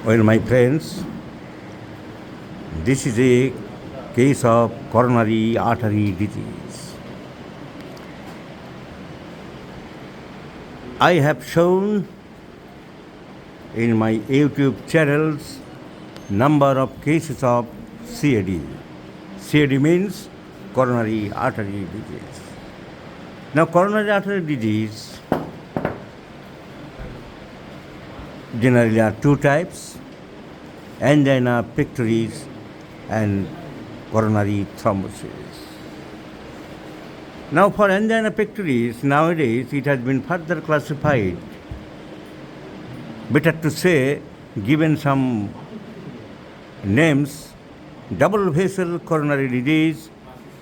Well, my friends, this is a case of coronary artery disease. I have shown in my YouTube channels number of cases of CAD. CAD means coronary artery disease. Now, coronary artery disease generally are two types: angina pectoris and coronary thrombosis. Now, for angina pectoris, nowadays it has been further classified. Better to say, given some names: double vessel coronary disease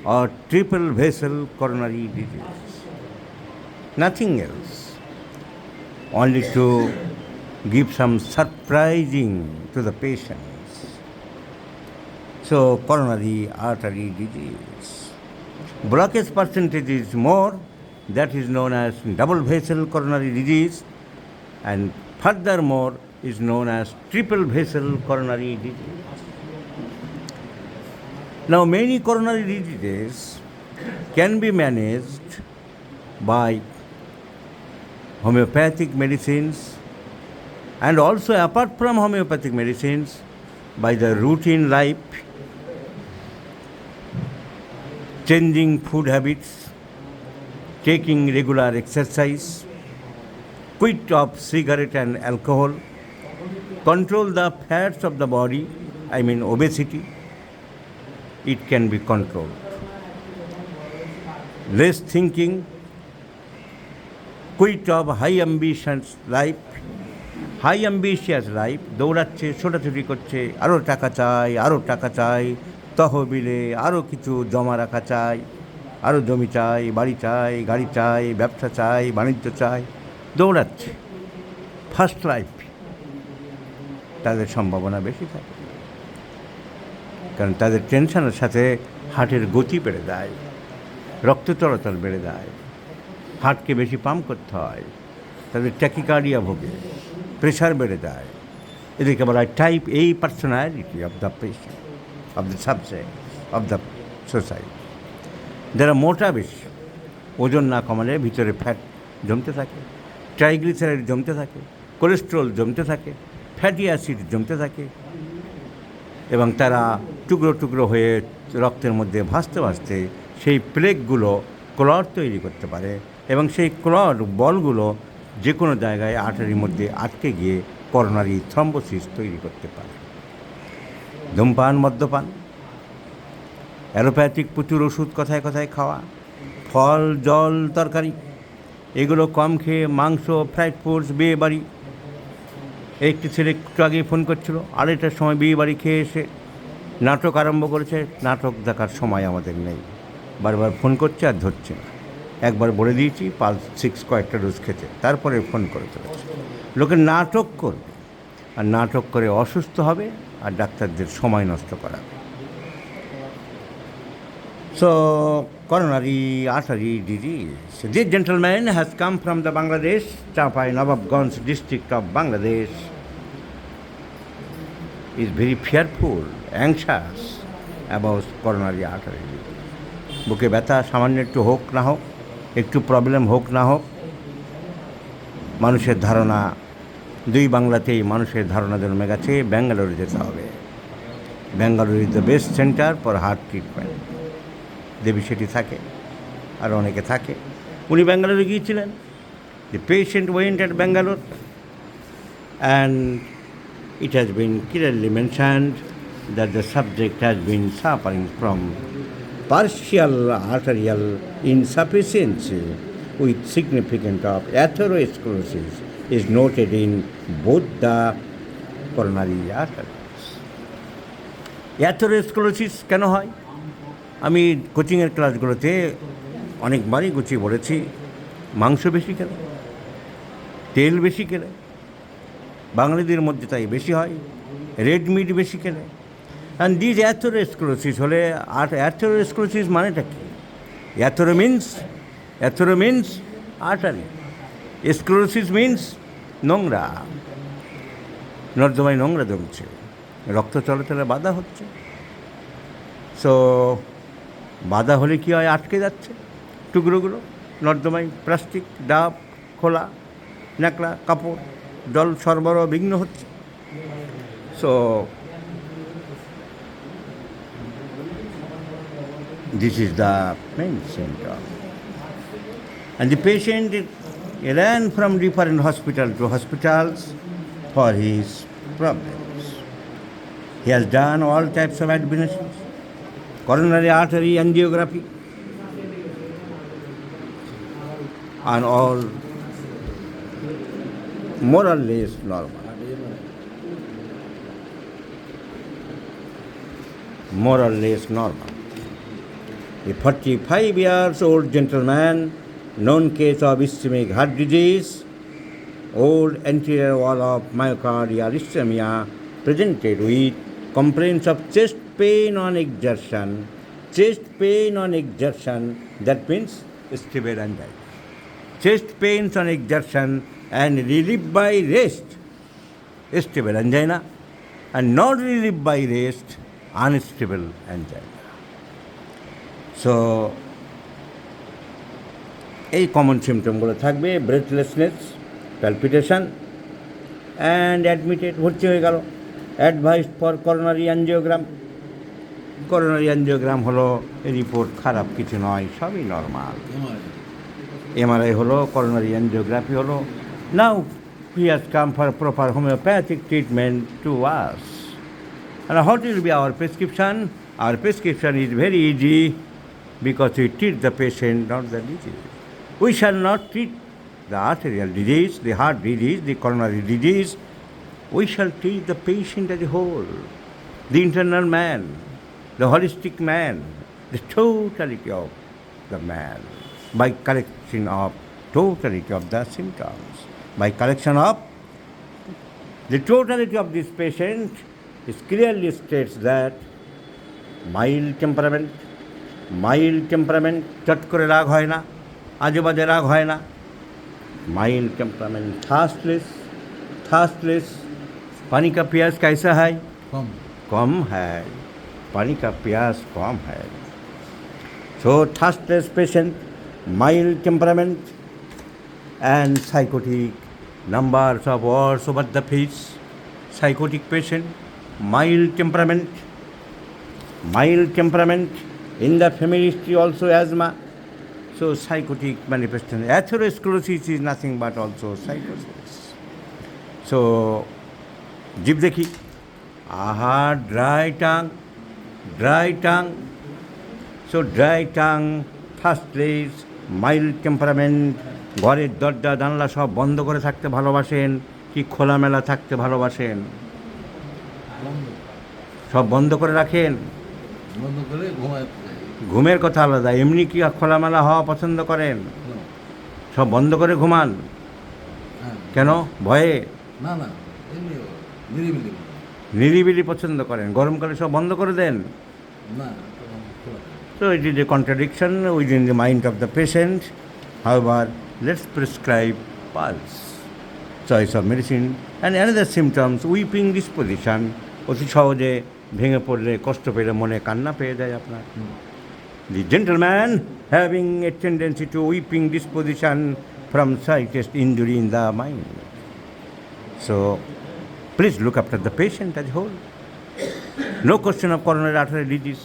or triple vessel coronary disease. Nothing else. Only to give some surprising to the patients. So, coronary artery disease. Blockage percentage is more, that is known as double vessel coronary disease, and furthermore is known as triple vessel coronary disease. Now, many coronary diseases can be managed by homeopathic medicines, and also apart from homeopathic medicines, by the routine life, changing food habits, taking regular exercise, quit of cigarette and alcohol, control the fats of the body, I mean obesity, it can be controlled. Less thinking, quit of high ambitious life, দৌড়াচ্ছে, ছোটাছুটি করছে, আরও টাকা চাই, তহবিলে আরও কিছু জমা রাখা চাই, আরও জমি চাই, বাড়ি চাই, গাড়ি চাই, ব্যবসা চাই, বাণিজ্য চাই, দৌড়াচ্ছে। ফার্স্ট লাইফ, তাদের সম্ভাবনা বেশি থাকে, কারণ তাদের টেনশনের সাথে হার্টের গতি বেড়ে যায়, রক্ত চলাচল বেড়ে যায়, হার্টকে বেশি পাম্প করতে হয়, তাদের ট্যাকিকার্ডিয়া ভোগে, প্রেশার বেড়ে যায়। এদেরকে বলা হয় type A personality of the patient, of the subject, of the society. যারা মোটা বেশি, ওজন না কমালে ভিতরে ফ্যাট জমতে থাকে, ট্রাইগ্লিসারাইড জমতে থাকে, কোলেস্ট্রল জমতে থাকে, ফ্যাটি অ্যাসিড জমতে থাকে, এবং তারা টুকরো টুকরো হয়ে রক্তের মধ্যে ভাসতে ভাসতে সেই প্লেগগুলো ক্লট তৈরি করতে পারে, এবং সেই ক্লট বলগুলো যে কোনো জায়গায় আর্টারির মধ্যে আটকে গিয়ে করোনারি থ্রম্বোসিস তৈরি করতে পারে। ধূমপান, মদ্যপান, অ্যালোপ্যাথিক প্রচুর ওষুধ কথায় কথায় খাওয়া, ফল, জল, তরকারি এগুলো কম খেয়ে, মাংস, ফ্রাইড ফুডস, বিয়ে বাড়ি। একটি ছেলে একটু আগে ফোন করছিল, আড়াইটার সময় বিয়ে বাড়ি খেয়ে এসে নাটক আরম্ভ করেছে। নাটক দেখার সময় আমাদের নেই, বারবার ফোন করছে আর ধরছে না। একবার বলে দিয়েছি পালস 6 কয়েকটা ডোজ খেতে, তারপরে ফোন করে চলেছে। লোকে নাটক করবে, আর নাটক করে অসুস্থ হবে, আর ডাক্তারদের সময় নষ্ট করাবে। So, coronary artery disease. This gentleman has come from the Bangladesh, Chapai Nawabganj district of Bangladesh. He is very fearful, anxious about coronary artery disease. বুকে ব্যথা সামান্য একটু হোক না হোক, একটু প্রবলেম হোক না হোক, মানুষের ধারণা, দুই বাংলাতেই মানুষের ধারণা জন্মে গেছে ব্যাঙ্গালোরে যেতে হবে। Bangalore is the best centre for heart treatment. Devi Shetty থাকে, আর অনেকে থাকে। উনি ব্যাঙ্গালোরে গিয়েছিলেন। The patient went at Bangalore, and it has been clearly mentioned that the subject has been suffering from partial arterial insufficiency with significant of atherosclerosis is noted in both the coronary arteries. Atherosclerosis কেন হয়? আমি কোচিংয়ের ক্লাসগুলোতে অনেকবারই গুছিয়ে বলেছি, মাংস বেশি খেলে, তেল বেশি খেলে, বাঙালিদের মধ্যে তাই বেশি হয়, রেড মিট বেশি খেলে। অ্যান্ড দিস অ্যাথেরোস্ক্লেরোসিস হলে, আর অ্যাথেরোস্ক্লেরোসিস মানেটা কি? অ্যাথেরো মিন্স আর্টারি, স্ক্লেরোসিস মিন্স নোংরা। নর্দমায় নোংরা জমছে, রক্ত চলাচলে বাধা হচ্ছে। সো বাধা হলে কী হয়, আটকে যাচ্ছে টুকরোগুলো নর্দমায়, প্লাস্টিক, ডাব, খোলা, ন্যাকড়া, কাপড়, জল সরবরাহ বিঘ্ন হচ্ছে। So this is the main symptom. And the patient ran from different hospital to hospitals for his problems. He has done all types of admissions, coronary artery angiography, and all more or less normal. More or less normal. A 45 years old gentleman, known case of ischemic heart disease, old anterior wall of myocardial ischemia, presented with complaints of chest pain on exertion. Chest pain on exertion, that means stable angina. Chest pains on exertion and relief by rest, stable angina, and not relief by rest, unstable angina. So এই common সিমটমগুলো থাকবে, breathlessness, palpitation, and admitted, ভর্তি হয়ে গেল। Advice for coronary angiogram. Coronary angiogram হলো report খারাপ কিছু নয়, সবই নর্মাল। এমআরআই হলো, করোনারি অ্যাঞ্জিওগ্রাফি হলো। Now he has come for proper homeopathic treatment to us. And what will be our prescription? Our prescription is very easy, because we treat the patient, not the disease. We shall not treat the arterial disease, the heart disease, the coronary disease. We shall treat the patient as a whole, the internal man, the holistic man, the totality of the man, by correction of totality of the symptoms. By correction of the totality of this patient, it clearly states that mild temperament, চট করে রাগ হয় না, আজে বাজে রাগ হয় না। माइल्ड टेम्परामेंट, थर्स्टलेस, पानी का प्यास कैसा है? कम है, पानी का प्यास कम है। So thirstless patient, mild temperament, and psychotic, numbers of words over the face. Psychotic patient, mild temperament, in the family history also asthma. So psychotic manifestation. Atherosclerosis is nothing but also psychosis. So जीभ देखी, आहा, dry tongue. So dry tongue, thirstless, mild temperament, ঘরের দরজা জানলা সব বন্ধ করে থাকতে ভালোবাসেন কি খোলামেলা থাকতে ভালোবাসেন? সব বন্ধ করে রাখেন? ঘুমের কথা আলাদা, এমনি কি খোলামেলা হওয়া পছন্দ করেন? সব বন্ধ করে ঘুমান কেন? ভয়ে? নিরিবিলি পছন্দ করেন, গরমকালে সব বন্ধ করে দেন? So it is a contradiction within the mind of the patient. However, let's prescribe pulse, choice of medicine, and another symptoms, weeping disposition. অতি সহজে ভেঙে পড়লে, কষ্ট পেলে মনে কান্না পেয়ে যায় আপনার। The gentleman having a tendency to weeping disposition from slightest injury in the mind. So please look after the patient as a whole. No question of coronary artery disease.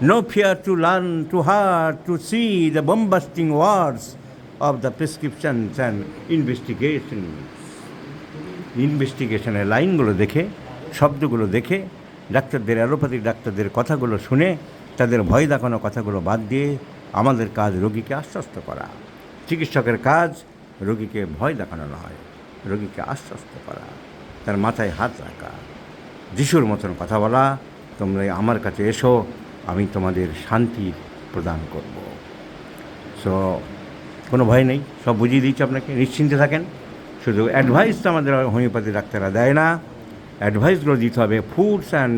No fear to learn, to hear, to see the bombasting words of the prescriptions and investigations. ইনভেস্টিগেশনের লাইনগুলো দেখে, শব্দগুলো দেখে, ডাক্তারদের, allopathic ডাক্তারদের কথাগুলো শুনে, তাদের ভয় দেখানো কথাগুলো বাদ দিয়ে আমাদের কাজ রোগীকে আশ্বস্ত করা। চিকিৎসকের কাজ রোগীকে ভয় দেখানো নয়, রোগীকে আশ্বস্ত করা, তার মাথায় হাত রাখা, যিশুর মতন কথা বলা, তোমরা আমার কাছে এসো, আমি তোমাদের শান্তি প্রদান করব। সো কোনো ভয় নেই, সব বুঝিয়ে দিচ্ছি আপনাকে, নিশ্চিন্তে থাকেন। শুধু অ্যাডভাইস তো আমাদের হোমিওপ্যাথি ডাক্তাররা দেয় না, অ্যাডভাইসগুলো দিতে হবে, foods and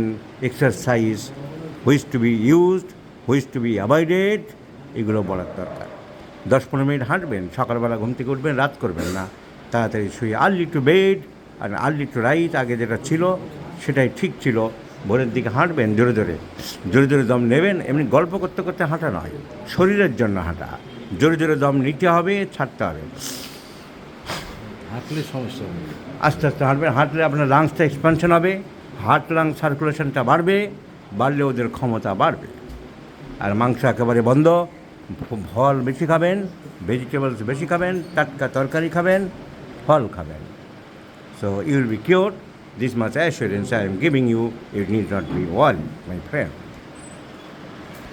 exercise, which to be used, which to be avoided, এগুলো বলার দরকার। 10-15 মিনিট হাঁটবেন, সকালবেলা ঘুম থেকে উঠবেন, রাত করবেন না, তাড়াতাড়ি শুয়ে, আর্লি টু বেড, আর আর্লি টু রাইট আগে যেটা ছিল সেটাই ঠিক ছিল। ভোরের দিকে হাঁটবেন জোরে জোরে, জোরে জোরে দম নেবেন, এমনি গল্প করতে করতে হাঁটা নয়, শরীরের জন্য হাঁটা। জোরে জোরে দম নিতে হবে, ছাড়তে হবে। হাঁটলে সমস্যা হবে। আস্তে আস্তে হাঁটবেন, হাঁটলে আপনার লাংসটা এক্সপানশন হবে, হার্ট লাং সার্কুলেশনটা বাড়বে, বাড়লে ওদের ক্ষমতা বাড়বে। আর মাংস একেবারে বন্ধ, ফল বেশি খাবেন, ভেজিটেবলস বেশি খাবেন, টাটকা তরকারি খাবেন, ফল খাবেন। So you will be cure, this much assurance I am giving you, it need not be worried my friend.